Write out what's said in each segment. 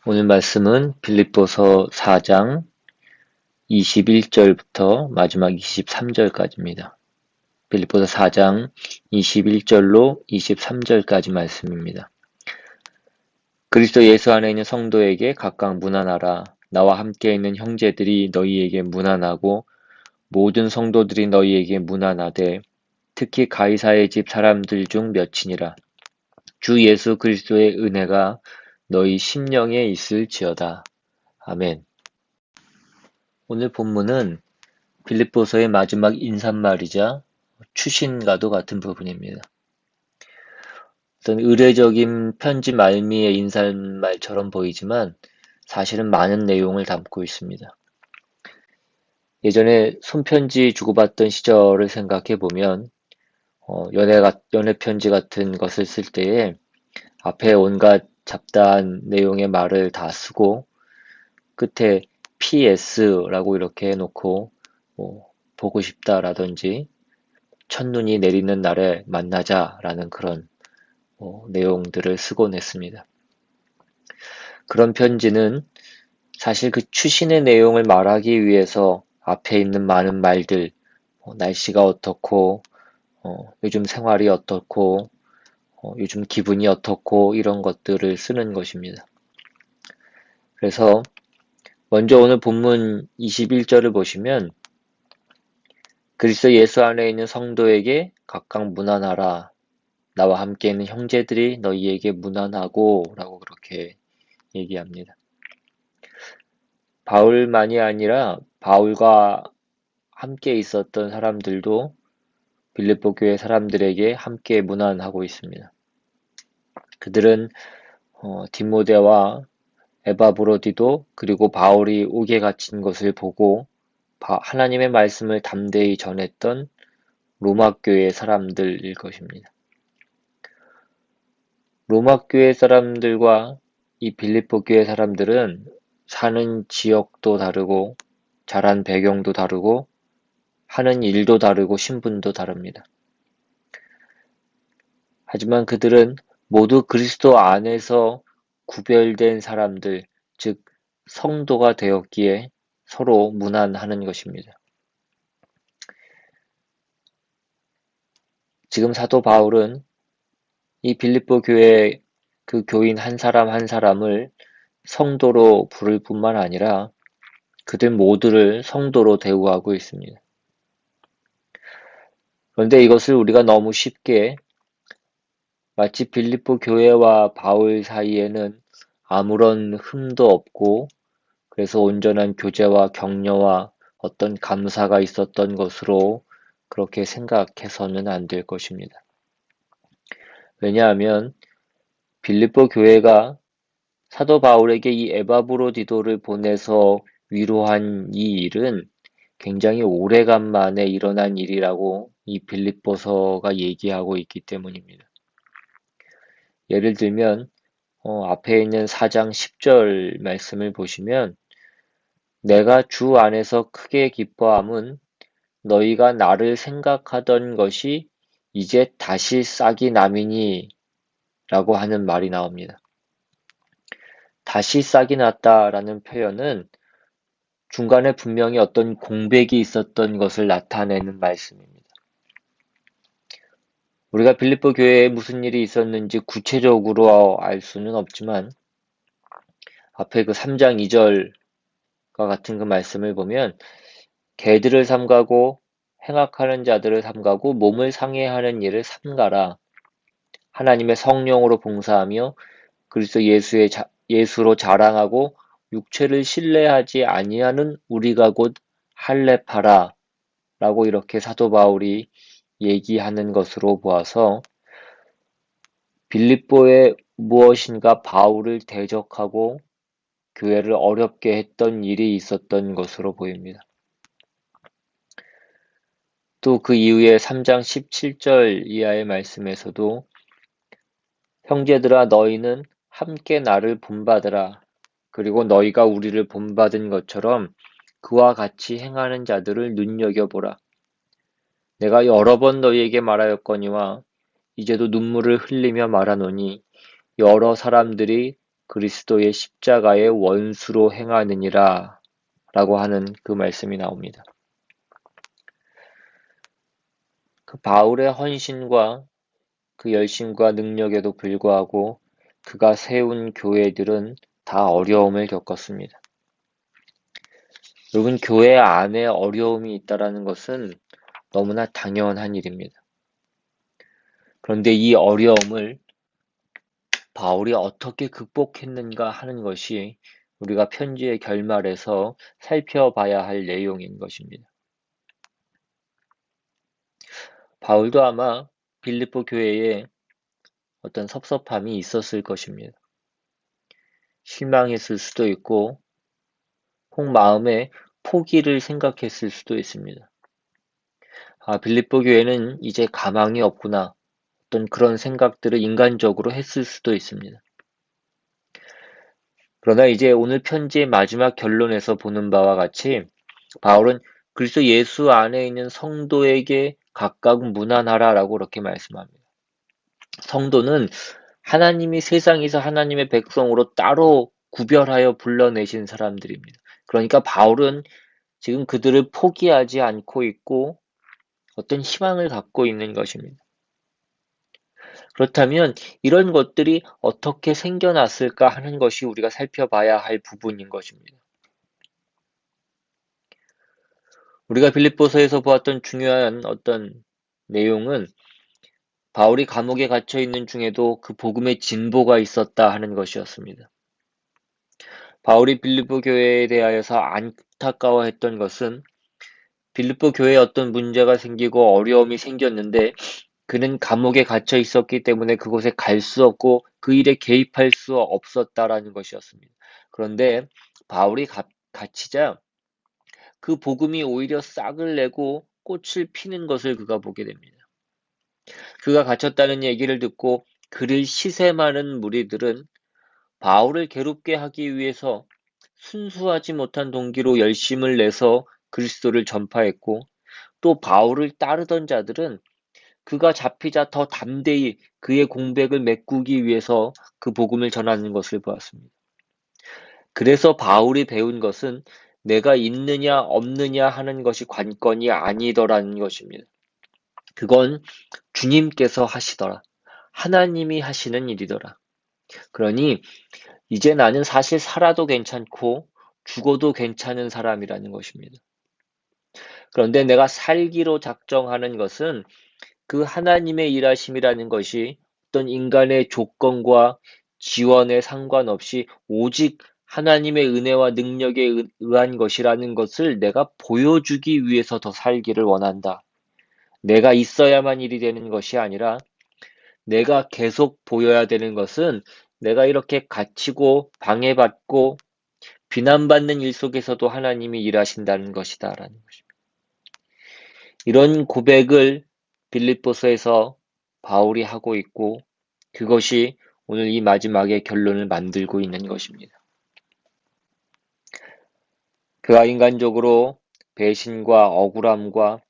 오늘 말씀은 빌립보서 4장 21절부터 마지막 23절까지입니다. 빌립보서 4장 21절로 23절까지 말씀입니다. 그리스도 예수 안에 있는 성도에게 각각 문안하라. 나와 함께 있는 형제들이 너희에게 문안하고 모든 성도들이 너희에게 문안하되 특히 가이사의 집 사람들 중 몇이니라. 주 예수 그리스도의 은혜가 너희 심령에 있을지어다. 아멘. 오늘 본문은 빌립보서의 마지막 인사말이자 추신과도 같은 부분입니다. 어떤 의례적인 편지 말미의 인사말처럼 보이지만 사실은 많은 내용을 담고 있습니다. 예전에 손편지 주고받던 시절을 생각해 보면 연애 편지 같은 것을 쓸 때에 앞에 온갖 잡다한 내용의 말을 다 쓰고 끝에 PS라고 이렇게 해놓고 보고 싶다라든지 첫눈이 내리는 날에 만나자라는 그런 내용들을 쓰곤 했습니다. 그런 편지는 사실 그 추신의 내용을 말하기 위해서 앞에 있는 많은 말들, 날씨가 어떻고, 요즘 생활이 어떻고, 요즘 기분이 어떻고 이런 것들을 쓰는 것입니다. 그래서 먼저 오늘 본문 21절을 보시면 그리스도 예수 안에 있는 성도에게 각각 문안하라. 나와 함께 있는 형제들이 너희에게 문안하고 라고 그렇게 얘기합니다. 바울만이 아니라 바울과 함께 있었던 사람들도 빌립보 교회 사람들에게 함께 문안하고 있습니다. 그들은 디모데와 에바브로디도 그리고 바울이 옥에 갇힌 것을 보고 하나님의 말씀을 담대히 전했던 로마 교회 사람들일 것입니다. 로마 교회 사람들과 이 빌립보 교회 사람들은 사는 지역도 다르고 자란 배경도 다르고 하는 일도 다르고 신분도 다릅니다. 하지만 그들은 모두 그리스도 안에서 구별된 사람들, 즉 성도가 되었기에 서로 문안하는 것입니다. 지금 사도 바울은 이 빌립보 교회 그 교인 한 사람 한 사람을 성도로 부를 뿐만 아니라 그들 모두를 성도로 대우하고 있습니다. 그런데 이것을 우리가 너무 쉽게 마치 빌립보 교회와 바울 사이에는 아무런 흠도 없고 그래서 온전한 교제와 격려와 어떤 감사가 있었던 것으로 그렇게 생각해서는 안 될 것입니다. 왜냐하면 빌립보 교회가 사도 바울에게 이 에바브로디도를 보내서 위로한 이 일은 굉장히 오래간만에 일어난 일이라고 이 빌립보서가 얘기하고 있기 때문입니다. 예를 들면 앞에 있는 4장 10절 말씀을 보시면 내가 주 안에서 크게 기뻐함은 너희가 나를 생각하던 것이 이제 다시 싹이 나미니 라고 하는 말이 나옵니다. 다시 싹이 났다라는 표현은 중간에 분명히 어떤 공백이 있었던 것을 나타내는 말씀입니다. 우리가 빌립보 교회에 무슨 일이 있었는지 구체적으로 알 수는 없지만 앞에 그 3장 2절과 같은 그 말씀을 보면 개들을 삼가고 행악하는 자들을 삼가고 몸을 상해하는 일을 삼가라. 하나님의 성령으로 봉사하며 그리스도 예수로 자랑하고 육체를 신뢰하지 아니하는 우리가 곧 할례파라 라고 이렇게 사도 바울이 얘기하는 것으로 보아서 빌립보에 무엇인가 바울을 대적하고 교회를 어렵게 했던 일이 있었던 것으로 보입니다. 또 그 이후에 3장 17절 이하의 말씀에서도 형제들아 너희는 함께 나를 본받으라. 그리고 너희가 우리를 본받은 것처럼 그와 같이 행하는 자들을 눈여겨보라. 내가 여러 번 너희에게 말하였거니와 이제도 눈물을 흘리며 말하노니 여러 사람들이 그리스도의 십자가의 원수로 행하느니라 라고 하는 그 말씀이 나옵니다. 그 바울의 헌신과 그 열심과 능력에도 불구하고 그가 세운 교회들은 다 어려움을 겪었습니다. 여러분, 교회 안에 어려움이 있다라는 것은 너무나 당연한 일입니다. 그런데 이 어려움을 바울이 어떻게 극복했는가 하는 것이 우리가 편지의 결말에서 살펴봐야 할 내용인 것입니다. 바울도 아마 빌립보 교회에 어떤 섭섭함이 있었을 것입니다. 실망했을 수도 있고, 혹 마음에 포기를 생각했을 수도 있습니다. 빌립보 교회는 이제 가망이 없구나. 어떤 그런 생각들을 인간적으로 했을 수도 있습니다. 그러나 이제 오늘 편지의 마지막 결론에서 보는 바와 같이 바울은 그리스도 예수 안에 있는 성도에게 각각 문안하라라고 그렇게 말씀합니다. 성도는 하나님이 세상에서 하나님의 백성으로 따로 구별하여 불러내신 사람들입니다. 그러니까 바울은 지금 그들을 포기하지 않고 있고 어떤 희망을 갖고 있는 것입니다. 그렇다면 이런 것들이 어떻게 생겨났을까 하는 것이 우리가 살펴봐야 할 부분인 것입니다. 우리가 빌립보서에서 보았던 중요한 어떤 내용은 바울이 감옥에 갇혀 있는 중에도 그 복음의 진보가 있었다 하는 것이었습니다. 바울이 빌립보 교회에 대하여서 안타까워했던 것은 빌립보 교회에 어떤 문제가 생기고 어려움이 생겼는데 그는 감옥에 갇혀 있었기 때문에 그곳에 갈 수 없고 그 일에 개입할 수 없었다라는 것이었습니다. 그런데 바울이 갇히자 그 복음이 오히려 싹을 내고 꽃을 피는 것을 그가 보게 됩니다. 그가 갇혔다는 얘기를 듣고 그를 시샘하는 무리들은 바울을 괴롭게 하기 위해서 순수하지 못한 동기로 열심을 내서 그리스도를 전파했고 또 바울을 따르던 자들은 그가 잡히자 더 담대히 그의 공백을 메꾸기 위해서 그 복음을 전하는 것을 보았습니다. 그래서 바울이 배운 것은 내가 있느냐 없느냐 하는 것이 관건이 아니더라는 것입니다. 그건 주님께서 하시더라. 하나님이 하시는 일이더라. 그러니 이제 나는 사실 살아도 괜찮고 죽어도 괜찮은 사람이라는 것입니다. 그런데 내가 살기로 작정하는 것은 그 하나님의 일하심이라는 것이 어떤 인간의 조건과 지원에 상관없이 오직 하나님의 은혜와 능력에 의한 것이라는 것을 내가 보여주기 위해서 더 살기를 원한다. 내가 있어야만 일이 되는 것이 아니라 내가 계속 보여야 되는 것은 내가 이렇게 갇히고 방해받고 비난받는 일 속에서도 하나님이 일하신다는 것이다라는 것입니다. 이런 고백을 빌립보서에서 바울이 하고 있고 그것이 오늘 이 마지막의 결론을 만들고 있는 것입니다. 그가 인간적으로 배신과 억울함과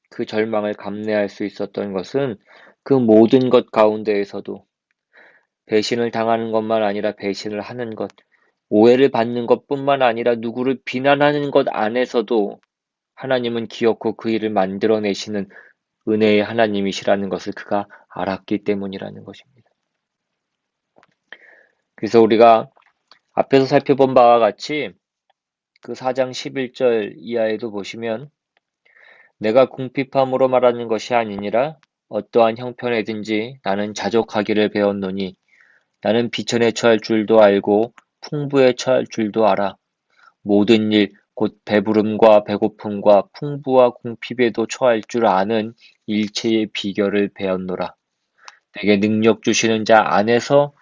그 절망을 감내할 수 있었던 것은 그 모든 것 가운데에서도 배신을 당하는 것만 아니라 배신을 하는 것, 오해를 받는 것뿐만 아니라 누구를 비난하는 것 안에서도 하나님은 기어코 그 일을 만들어내시는 은혜의 하나님이시라는 것을 그가 알았기 때문이라는 것입니다. 그래서 우리가 앞에서 살펴본 바와 같이 그 4장 11절 이하에도 보시면 내가 궁핍함으로 말하는 것이 아니니라 어떠한 형편에든지 나는 자족하기를 배웠노니 나는 비천에 처할 줄도 알고 풍부에 처할 줄도 알아. 모든 일, 곧 배부름과 배고픔과 풍부와 궁핍에도 처할 줄 아는 일체의 비결을 배웠노라. 내게 능력 주시는 자 안에서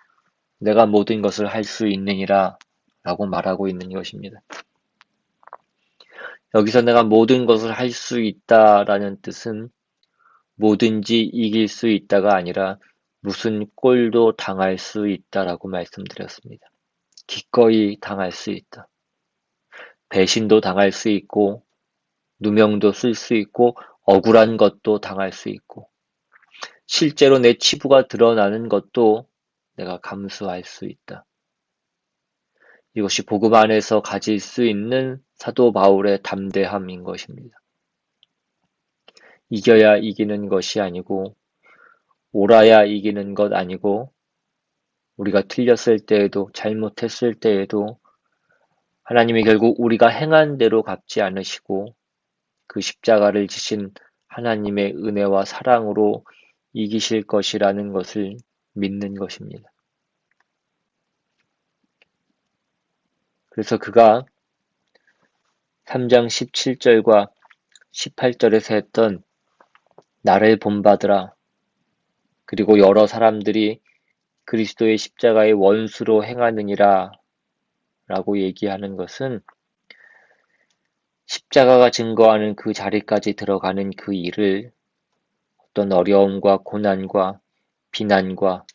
내가 모든 것을 할 수 있느니라 라고 말하고 있는 것입니다. 여기서 내가 모든 것을 할 수 있다라는 뜻은 뭐든지 이길 수 있다가 아니라 무슨 꼴도 당할 수 있다라고 말씀드렸습니다. 기꺼이 당할 수 있다. 배신도 당할 수 있고 누명도 쓸 수 있고 억울한 것도 당할 수 있고 실제로 내 치부가 드러나는 것도 내가 감수할 수 있다. 이것이 복음 안에서 가질 수 있는 사도 바울의 담대함인 것입니다. 이겨야 이기는 것이 아니고, 옳아야 이기는 것 아니고, 우리가 틀렸을 때에도, 잘못했을 때에도 하나님이 결국 우리가 행한 대로 갚지 않으시고 그 십자가를 지신 하나님의 은혜와 사랑으로 이기실 것이라는 것을 믿는 것입니다. 그래서 그가 3장 17절과 18절에서 했던 나를 본받으라, 그리고 여러 사람들이 그리스도의 십자가의 원수로 행하느니라 라고 얘기하는 것은 십자가가 증거하는 그 자리까지 들어가는 그 일을 어떤 어려움과 고난과 비난과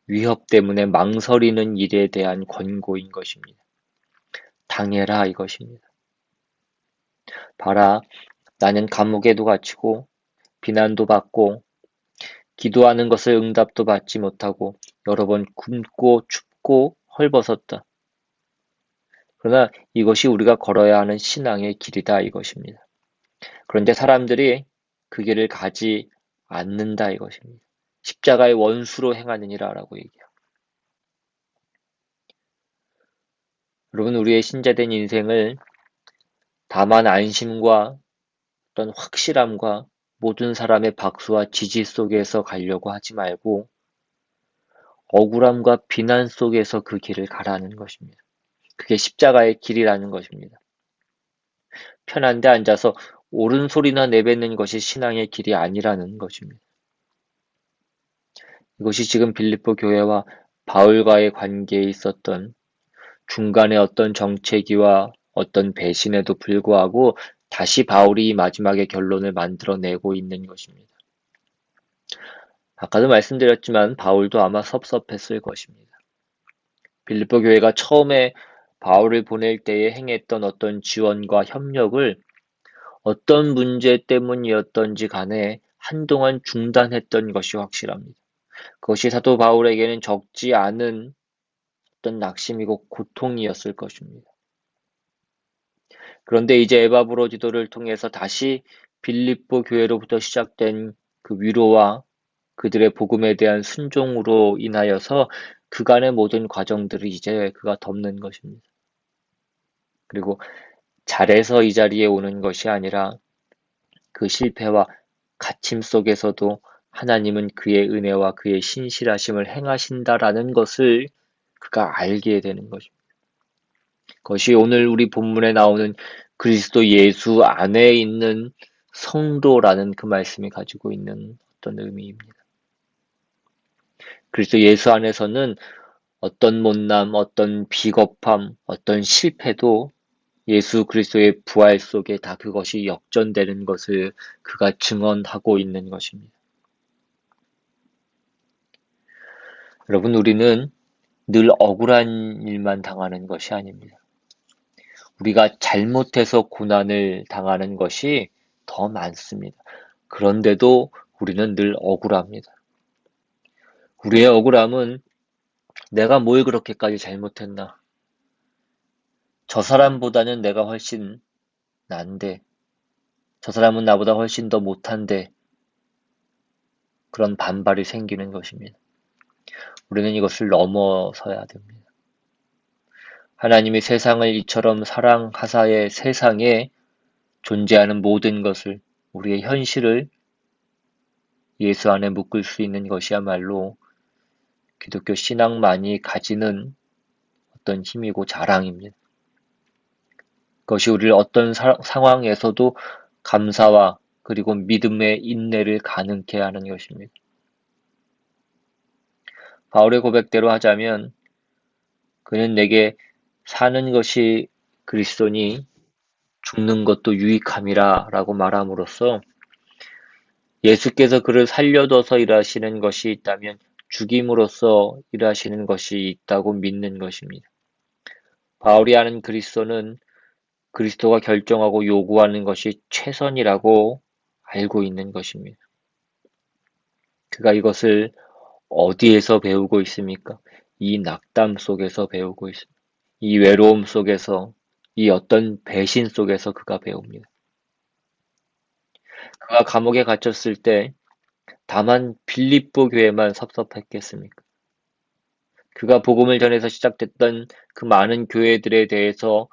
위협 때문에 망설이는 일에 대한 권고인 것입니다. 당해라 이것입니다. 봐라, 나는 감옥에도 갇히고 비난도 받고 기도하는 것을 응답도 받지 못하고 여러 번 굶고 춥고 헐벗었다. 그러나 이것이 우리가 걸어야 하는 신앙의 길이다 이것입니다. 그런데 사람들이 그 길을 가지 않는다 이것입니다. 십자가의 원수로 행하느니라 라고 얘기해요. 여러분, 우리의 신자된 인생을 다만 안심과 어떤 확실함과 모든 사람의 박수와 지지 속에서 가려고 하지 말고 억울함과 비난 속에서 그 길을 가라는 것입니다. 그게 십자가의 길이라는 것입니다. 편한 데 앉아서 옳은 소리나 내뱉는 것이 신앙의 길이 아니라는 것입니다. 이것이 지금 빌립보 교회와 바울과의 관계에 있었던 중간에 어떤 정체기와 어떤 배신에도 불구하고 다시 바울이 마지막에 결론을 만들어내고 있는 것입니다. 아까도 말씀드렸지만 바울도 아마 섭섭했을 것입니다. 빌립보 교회가 처음에 바울을 보낼 때에 행했던 어떤 지원과 협력을 어떤 문제 때문이었던지 간에 한동안 중단했던 것이 확실합니다. 그것이 사도 바울에게는 적지 않은 어떤 낙심이고 고통이었을 것입니다. 그런데 이제 에바브로 지도를 통해서 다시 빌립보 교회로부터 시작된 그 위로와 그들의 복음에 대한 순종으로 인하여서 그간의 모든 과정들을 이제 그가 덮는 것입니다. 그리고 잘해서 이 자리에 오는 것이 아니라 그 실패와 갇힘 속에서도 하나님은 그의 은혜와 그의 신실하심을 행하신다라는 것을 그가 알게 되는 것입니다. 그것이 오늘 우리 본문에 나오는 그리스도 예수 안에 있는 성도라는 그 말씀이 가지고 있는 어떤 의미입니다. 그리스도 예수 안에서는 어떤 못남, 어떤 비겁함, 어떤 실패도 예수 그리스도의 부활 속에 다 그것이 역전되는 것을 그가 증언하고 있는 것입니다. 여러분, 우리는 늘 억울한 일만 당하는 것이 아닙니다. 우리가 잘못해서 고난을 당하는 것이 더 많습니다. 그런데도 우리는 늘 억울합니다. 우리의 억울함은 내가 뭘 그렇게까지 잘못했나? 저 사람보다는 내가 훨씬 난데, 저 사람은 나보다 훨씬 더 못한데, 그런 반발이 생기는 것입니다. 우리는 이것을 넘어서야 됩니다. 하나님이 세상을 이처럼 사랑하사의 세상에 존재하는 모든 것을, 우리의 현실을 예수 안에 묶을 수 있는 것이야말로 기독교 신앙만이 가지는 어떤 힘이고 자랑입니다. 그것이 우리를 어떤 상황에서도 감사와 그리고 믿음의 인내를 가능케 하는 것입니다. 바울의 고백대로 하자면 그는 내게 사는 것이 그리스도니 죽는 것도 유익함이라 라고 말함으로써 예수께서 그를 살려둬서 일하시는 것이 있다면 죽임으로써 일하시는 것이 있다고 믿는 것입니다. 바울이 아는 그리스도는 그리스도가 결정하고 요구하는 것이 최선이라고 알고 있는 것입니다. 그가 이것을 어디에서 배우고 있습니까? 이 낙담 속에서 배우고 있습니다. 이 외로움 속에서, 이 어떤 배신 속에서 그가 배웁니다. 그가 감옥에 갇혔을 때 다만 빌립보 교회만 섭섭했겠습니까? 그가 복음을 전해서 시작됐던 그 많은 교회들에 대해서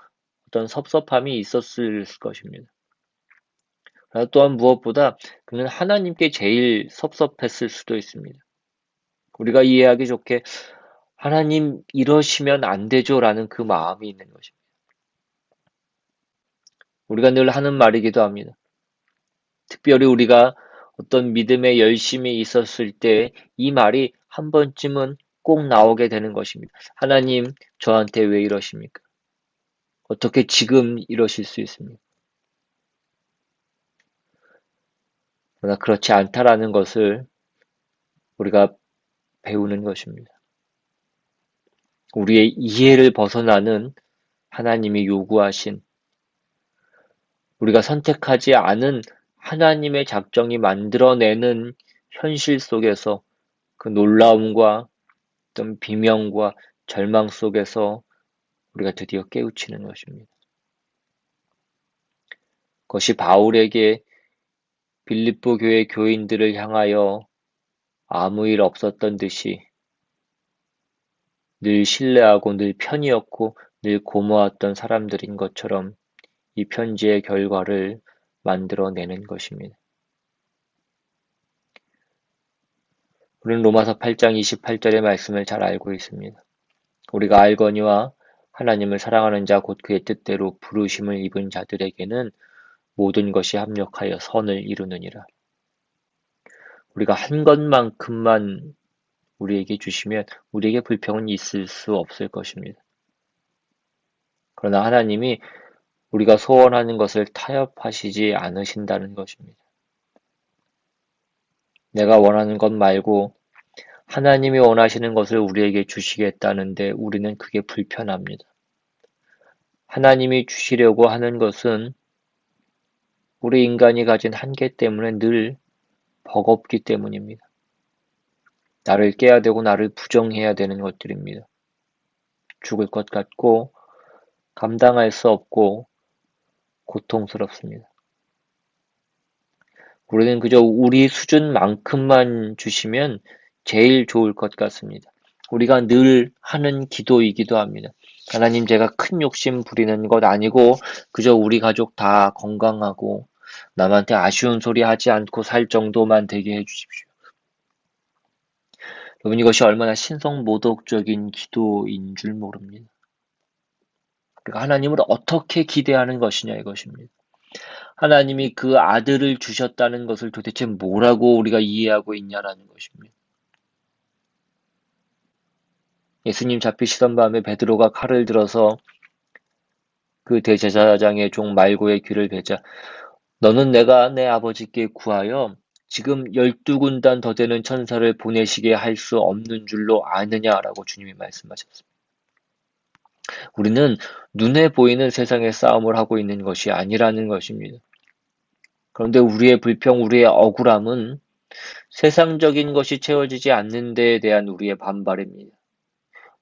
어떤 섭섭함이 있었을 것입니다. 그러나 또한 무엇보다 그는 하나님께 제일 섭섭했을 수도 있습니다. 우리가 이해하기 좋게 하나님 이러시면 안 되죠라는 그 마음이 있는 것입니다. 우리가 늘 하는 말이기도 합니다. 특별히 우리가 어떤 믿음에 열심히 있었을 때 이 말이 한 번쯤은 꼭 나오게 되는 것입니다. 하나님, 저한테 왜 이러십니까? 어떻게 지금 이러실 수 있습니까? 그러나 그렇지 않다라는 것을 우리가 배우는 것입니다. 우리의 이해를 벗어나는 하나님이 요구하신 우리가 선택하지 않은 하나님의 작정이 만들어내는 현실 속에서 그 놀라움과 어떤 비명과 절망 속에서 우리가 드디어 깨우치는 것입니다. 그것이 바울에게 빌립보 교회 교인들을 향하여 아무 일 없었던 듯이 늘 신뢰하고 늘 편이었고 늘 고마웠던 사람들인 것처럼 이 편지의 결과를 만들어내는 것입니다. 우리는 로마서 8장 28절의 말씀을 잘 알고 있습니다. 우리가 알거니와 하나님을 사랑하는 자 곧 그의 뜻대로 부르심을 입은 자들에게는 모든 것이 합력하여 선을 이루느니라. 우리가 한 것만큼만 우리에게 주시면 우리에게 불평은 있을 수 없을 것입니다. 그러나 하나님이 우리가 소원하는 것을 타협하시지 않으신다는 것입니다. 내가 원하는 것 말고 하나님이 원하시는 것을 우리에게 주시겠다는데 우리는 그게 불편합니다. 하나님이 주시려고 하는 것은 우리 인간이 가진 한계 때문에 늘 버겁기 때문입니다. 나를 깨야 되고 나를 부정해야 되는 것들입니다. 죽을 것 같고 감당할 수 없고 고통스럽습니다. 우리는 그저 우리 수준만큼만 주시면 제일 좋을 것 같습니다. 우리가 늘 하는 기도이기도 합니다. 하나님, 제가 큰 욕심 부리는 것 아니고 그저 우리 가족 다 건강하고 남한테 아쉬운 소리 하지 않고 살 정도만 되게 해주십시오. 여러분, 이것이 얼마나 신성모독적인 기도인 줄 모릅니다. 그러니까 하나님을 어떻게 기대하는 것이냐 이것입니다. 하나님이 그 아들을 주셨다는 것을 도대체 뭐라고 우리가 이해하고 있냐라는 것입니다. 예수님 잡히시던 밤에 베드로가 칼을 들어서 그 대제사장의 종 말고의 귀를 베자 너는 내가 내 아버지께 구하여 지금 12군단 더 되는 천사를 보내시게 할 수 없는 줄로 아느냐라고 주님이 말씀하셨습니다. 우리는 눈에 보이는 세상의 싸움을 하고 있는 것이 아니라는 것입니다. 그런데 우리의 불평, 우리의 억울함은 세상적인 것이 채워지지 않는 데에 대한 우리의 반발입니다.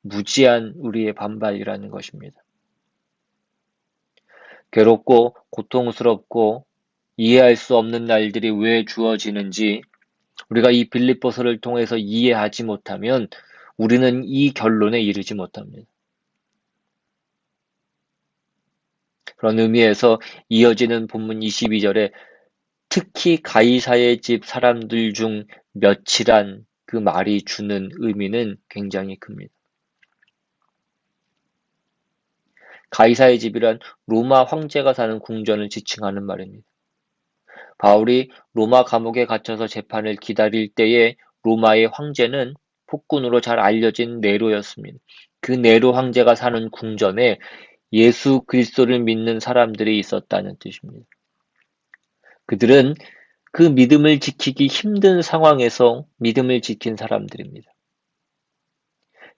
무지한 우리의 반발이라는 것입니다. 괴롭고 고통스럽고 이해할 수 없는 날들이 왜 주어지는지 우리가 이 빌립보서를 통해서 이해하지 못하면 우리는 이 결론에 이르지 못합니다. 그런 의미에서 이어지는 본문 22절에 특히 가이사의 집 사람들 중 며칠한 그 말이 주는 의미는 굉장히 큽니다. 가이사의 집이란 로마 황제가 사는 궁전을 지칭하는 말입니다. 바울이 로마 감옥에 갇혀서 재판을 기다릴 때에 로마의 황제는 폭군으로 잘 알려진 네로였습니다. 그 네로 황제가 사는 궁전에 예수 그리스도를 믿는 사람들이 있었다는 뜻입니다. 그들은 그 믿음을 지키기 힘든 상황에서 믿음을 지킨 사람들입니다.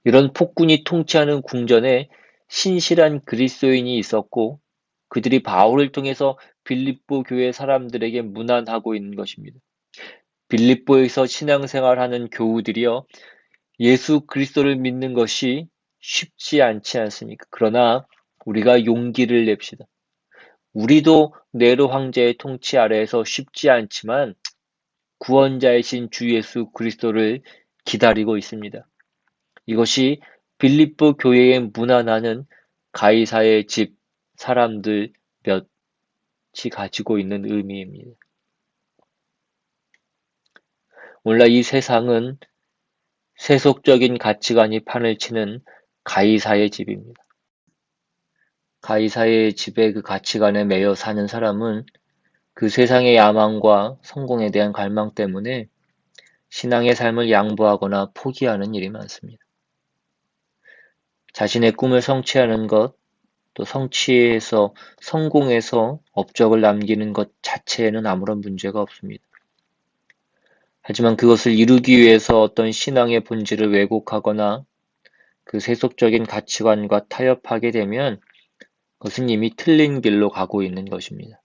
이런 폭군이 통치하는 궁전에 신실한 그리스도인이 있었고 그들이 바울을 통해서 빌립보 교회 사람들에게 문안하고 있는 것입니다. 빌립보에서 신앙생활하는 교우들이여 예수 그리스도를 믿는 것이 쉽지 않지 않습니까? 그러나 우리가 용기를 냅시다. 우리도 네로 황제의 통치 아래에서 쉽지 않지만 구원자이신 주 예수 그리스도를 기다리고 있습니다. 이것이 빌립보 교회의 문안하는 가이사의 집 사람들 몇이 가지고 있는 의미입니다. 오늘날 이 세상은 세속적인 가치관이 판을 치는 가이사의 집입니다. 가이사의 집의 그 가치관에 매여 사는 사람은 그 세상의 야망과 성공에 대한 갈망 때문에 신앙의 삶을 양보하거나 포기하는 일이 많습니다. 자신의 꿈을 성취하는 것, 또 성취해서 성공해서 업적을 남기는 것 자체에는 아무런 문제가 없습니다. 하지만 그것을 이루기 위해서 어떤 신앙의 본질을 왜곡하거나 그 세속적인 가치관과 타협하게 되면 그것은 이미 틀린 길로 가고 있는 것입니다.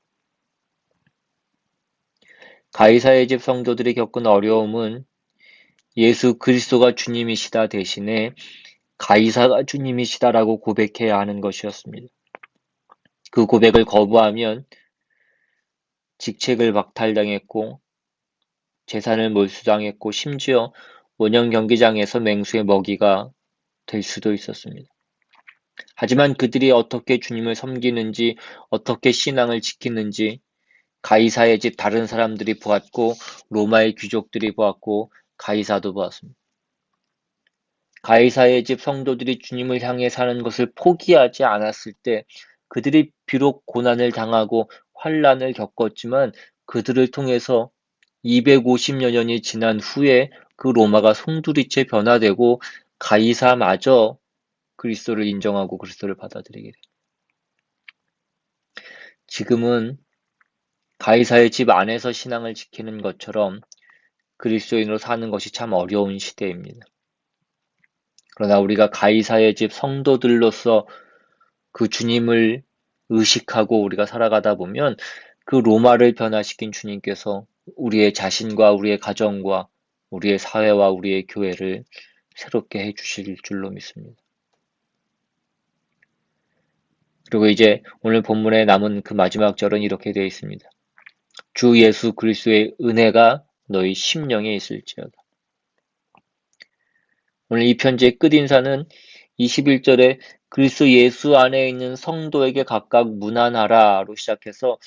가이사의 집 성도들이 겪은 어려움은 예수 그리스도가 주님이시다 대신에 가이사가 주님이시다라고 고백해야 하는 것이었습니다. 그 고백을 거부하면 직책을 박탈당했고 재산을 몰수당했고 심지어 원형 경기장에서 맹수의 먹이가 될 수도 있었습니다. 하지만 그들이 어떻게 주님을 섬기는지, 어떻게 신앙을 지키는지 가이사의 집 다른 사람들이 보았고 로마의 귀족들이 보았고 가이사도 보았습니다. 가이사의 집 성도들이 주님을 향해 사는 것을 포기하지 않았을 때 그들이 비록 고난을 당하고 환난을 겪었지만 그들을 통해서 250여 년이 지난 후에 그 로마가 송두리째 변화되고 가이사마저 그리스도를 인정하고 그리스도를 받아들이게 됩니다. 지금은 가이사의 집 안에서 신앙을 지키는 것처럼 그리스도인으로 사는 것이 참 어려운 시대입니다. 그러나 우리가 가이사의 집 성도들로서 그 주님을 의식하고 우리가 살아가다 보면 그 로마를 변화시킨 주님께서 우리의 자신과 우리의 가정과 우리의 사회와 우리의 교회를 새롭게 해주실 줄로 믿습니다. 그리고 이제 오늘 본문에 남은 그 마지막 절은 이렇게 되어 있습니다. 주 예수 그리스도의 은혜가 너희 심령에 있을지어다. 오늘 이 편지의 끝인사는 21절에 그리스도 예수 안에 있는 성도에게 각각 문안하라로 시작해서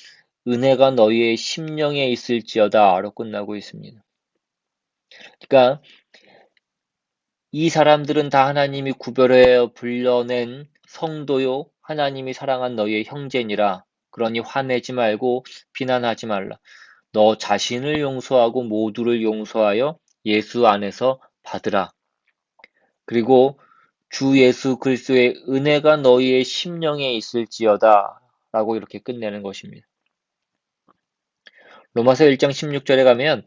은혜가 너희의 심령에 있을지어다로 끝나고 있습니다. 그러니까 이 사람들은 다 하나님이 구별하여 불러낸 성도요 하나님이 사랑한 너희의 형제니라. 그러니 화내지 말고 비난하지 말라. 너 자신을 용서하고 모두를 용서하여 예수 안에서 받으라. 그리고 주 예수 그리스도의 은혜가 너희의 심령에 있을지어다 라고 이렇게 끝내는 것입니다. 로마서 1장 16절에 가면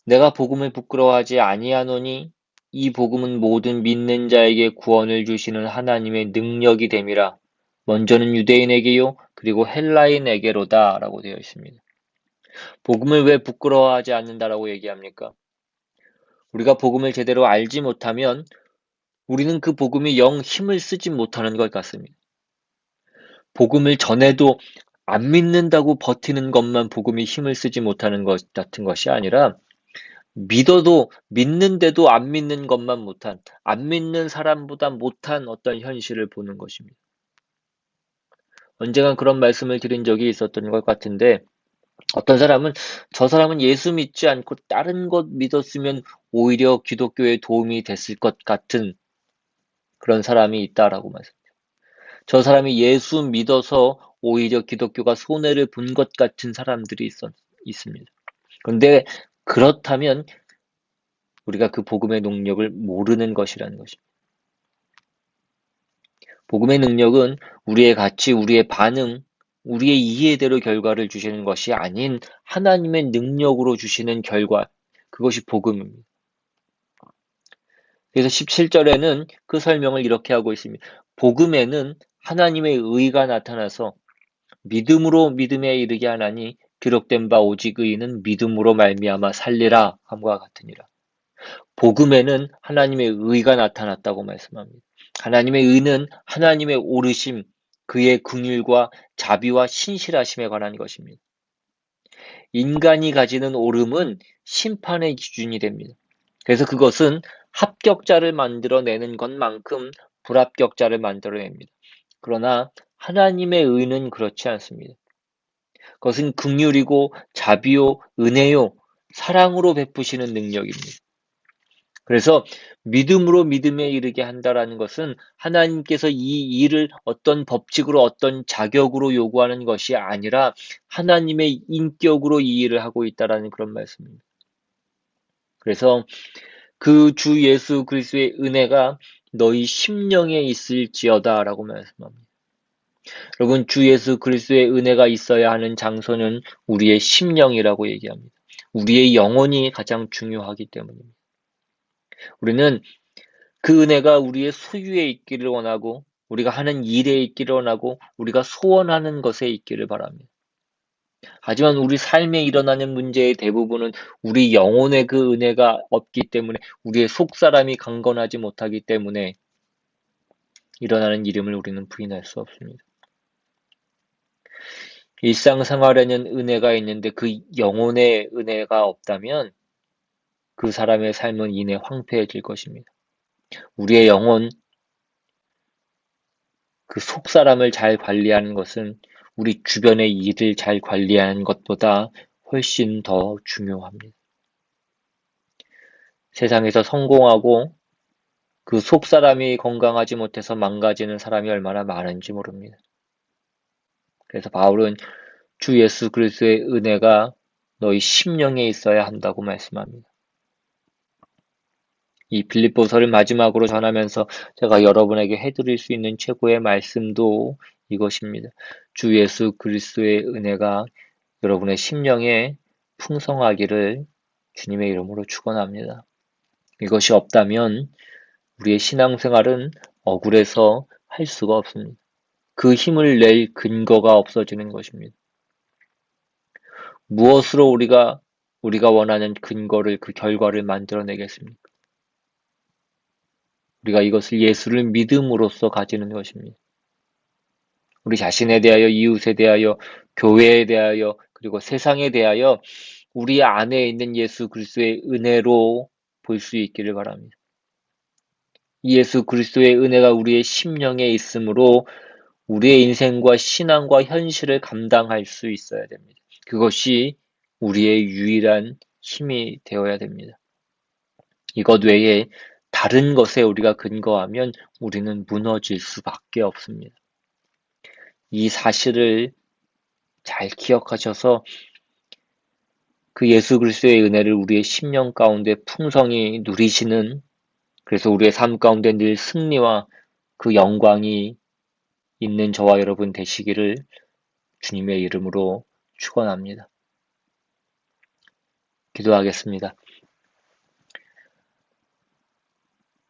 내가 복음을 부끄러워하지 아니하노니 이 복음은 모든 믿는 자에게 구원을 주시는 하나님의 능력이 됨이라. 먼저는 유대인에게요 그리고 헬라인에게로다 라고 되어 있습니다. 복음을 왜 부끄러워하지 않는다라고 얘기합니까? 우리가 복음을 제대로 알지 못하면 우리는 그 복음이 영 힘을 쓰지 못하는 것 같습니다. 복음을 전해도 안 믿는다고 버티는 것만 복음이 힘을 쓰지 못하는 것 같은 것이 아니라 믿어도 믿는데도 안 믿는 것만 못한, 안 믿는 사람보다 못한 어떤 현실을 보는 것입니다. 언젠가 그런 말씀을 드린 적이 있었던 것 같은데 어떤 사람은 저 사람은 예수 믿지 않고 다른 것 믿었으면 오히려 기독교에 도움이 됐을 것 같은 그런 사람이 있다라고 말씀합니다. 저 사람이 예수 믿어서 오히려 기독교가 손해를 본 것 같은 사람들이 있습니다. 그런데 그렇다면 우리가 그 복음의 능력을 모르는 것이라는 것입니다. 복음의 능력은 우리의 가치, 우리의 반응, 우리의 이해대로 결과를 주시는 것이 아닌 하나님의 능력으로 주시는 결과, 그것이 복음입니다. 그래서 17절에는 그 설명을 이렇게 하고 있습니다. 복음에는 하나님의 의가 나타나서 믿음으로 믿음에 이르게 하나니 기록된 바 오직 의인은 믿음으로 말미암아 살리라 함과 같으니라. 복음에는 하나님의 의가 나타났다고 말씀합니다. 하나님의 의는 하나님의 오르심, 그의 긍휼과 자비와 신실하심에 관한 것입니다. 인간이 가지는 오름은 심판의 기준이 됩니다. 그래서 그것은 합격자를 만들어내는 것만큼 불합격자를 만들어냅니다. 그러나 하나님의 의는 그렇지 않습니다. 그것은 긍휼이고 자비요, 은혜요, 사랑으로 베푸시는 능력입니다. 그래서 믿음으로 믿음에 이르게 한다라는 것은 하나님께서 이 일을 어떤 법칙으로 어떤 자격으로 요구하는 것이 아니라 하나님의 인격으로 이 일을 하고 있다라는 그런 말씀입니다. 그래서 그 주 예수 그리스도의 은혜가 너희 심령에 있을지어다라고 말씀합니다. 여러분, 주 예수 그리스도의 은혜가 있어야 하는 장소는 우리의 심령이라고 얘기합니다. 우리의 영혼이 가장 중요하기 때문입니다. 우리는 그 은혜가 우리의 소유에 있기를 원하고, 우리가 하는 일에 있기를 원하고, 우리가 소원하는 것에 있기를 바랍니다. 하지만 우리 삶에 일어나는 문제의 대부분은 우리 영혼의 그 은혜가 없기 때문에, 우리의 속사람이 강건하지 못하기 때문에 일어나는 일임을 우리는 부인할 수 없습니다. 일상생활에는 은혜가 있는데 그 영혼의 은혜가 없다면 그 사람의 삶은 이내 황폐해질 것입니다. 우리의 영혼, 그 속사람을 잘 관리하는 것은 우리 주변의 일을 잘 관리하는 것보다 훨씬 더 중요합니다. 세상에서 성공하고 그 속사람이 건강하지 못해서 망가지는 사람이 얼마나 많은지 모릅니다. 그래서 바울은 주 예수 그리스도의 은혜가 너희 심령에 있어야 한다고 말씀합니다. 이 빌립보서를 마지막으로 전하면서 제가 여러분에게 해드릴 수 있는 최고의 말씀도 이것입니다. 주 예수 그리스도의 은혜가 여러분의 심령에 풍성하기를 주님의 이름으로 축원합니다. 이것이 없다면 우리의 신앙생활은 억울해서 할 수가 없습니다. 그 힘을 낼 근거가 없어지는 것입니다. 무엇으로 우리가 원하는 근거를, 그 결과를 만들어내겠습니까? 우리가 이것을 예수를 믿음으로써 가지는 것입니다. 우리 자신에 대하여, 이웃에 대하여, 교회에 대하여, 그리고 세상에 대하여 우리 안에 있는 예수 그리스도의 은혜로 볼 수 있기를 바랍니다. 예수 그리스도의 은혜가 우리의 심령에 있으므로 우리의 인생과 신앙과 현실을 감당할 수 있어야 됩니다. 그것이 우리의 유일한 힘이 되어야 됩니다. 이것 외에 다른 것에 우리가 근거하면 우리는 무너질 수밖에 없습니다. 이 사실을 잘 기억하셔서 그 예수 그리스도의 은혜를 우리의 심령 가운데 풍성히 누리시는, 그래서 우리의 삶 가운데 늘 승리와 그 영광이 있는 저와 여러분 되시기를 주님의 이름으로 축원합니다. 기도하겠습니다.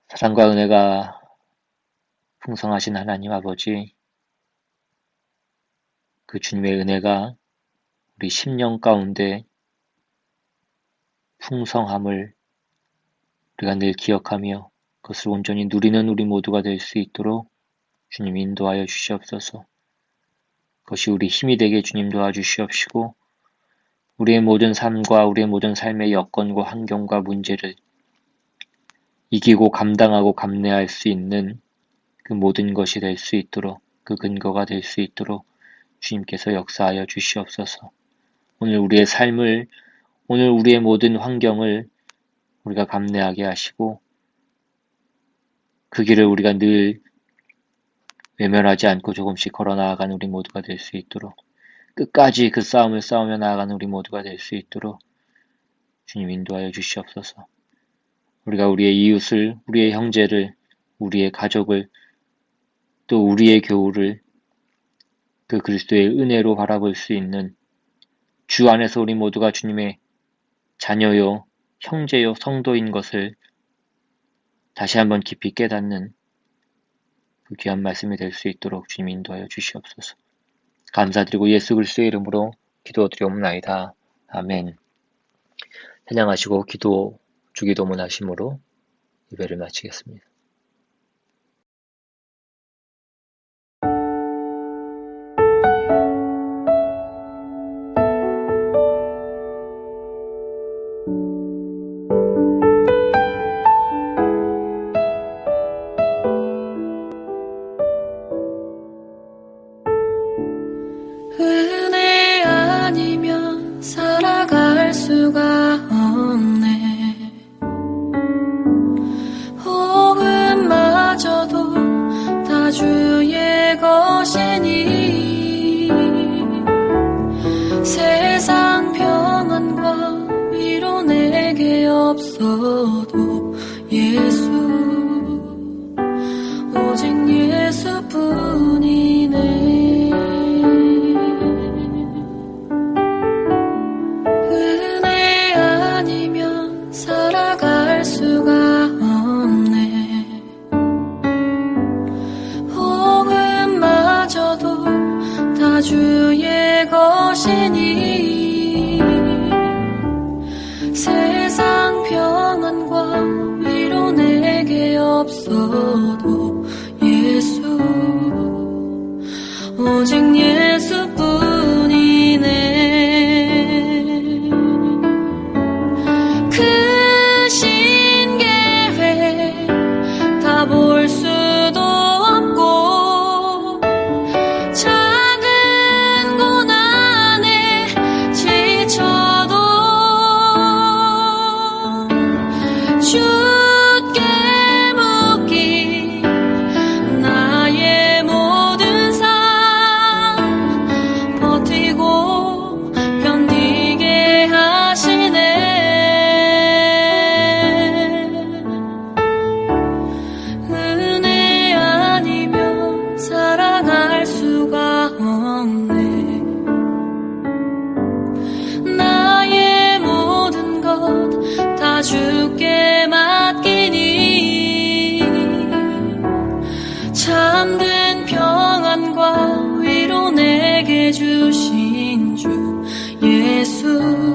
사랑과 은혜가 풍성하신 하나님 아버지, 그 주님의 은혜가 우리 심령 가운데 풍성함을 우리가 늘 기억하며 그것을 온전히 누리는 우리 모두가 될 수 있도록 주님 인도하여 주시옵소서. 그것이 우리 힘이 되게 주님 도와주시옵시고, 우리의 모든 삶과 우리의 모든 삶의 여건과 환경과 문제를 이기고 감당하고 감내할 수 있는 그 모든 것이 될 수 있도록, 그 근거가 될 수 있도록 주님께서 역사하여 주시옵소서. 오늘 우리의 삶을, 오늘 우리의 모든 환경을 우리가 감내하게 하시고, 그 길을 우리가 늘 외면하지 않고 조금씩 걸어 나아가는 우리 모두가 될 수 있도록, 끝까지 그 싸움을 싸우며 나아가는 우리 모두가 될 수 있도록 주님 인도하여 주시옵소서. 우리가 우리의 이웃을, 우리의 형제를, 우리의 가족을, 또 우리의 교우를 그 그리스도의 은혜로 바라볼 수 있는, 주 안에서 우리 모두가 주님의 자녀요, 형제요, 성도인 것을 다시 한번 깊이 깨닫는 그 귀한 말씀이 될 수 있도록 주님 인도하여 주시옵소서. 감사드리고 예수 그리스도의 이름으로 기도드리옵나이다. 아멘. 찬양하시고 주기도문 하심으로 예배를 마치겠습니다. 주의 것이니 세상 평안과 위로 내게 없어도 예수 오직 예수뿐이네. 은혜 아니면 살아갈 수가 없네. 복음마저도 다 주의 것이니 세상 평안과 위로 내게 없어도 예수 오직 예수뿐이네. 크신 계획 다 볼 수도 없고 작은 고난에 지쳐도 주께 묶인 나의 모든 삶 버티고 견디게 하시네. 은혜 아니면 살아갈 수가 없네. 나의 모든 것 다 주께 맡기니 참된 평안과 위로 내게 주신 주 예수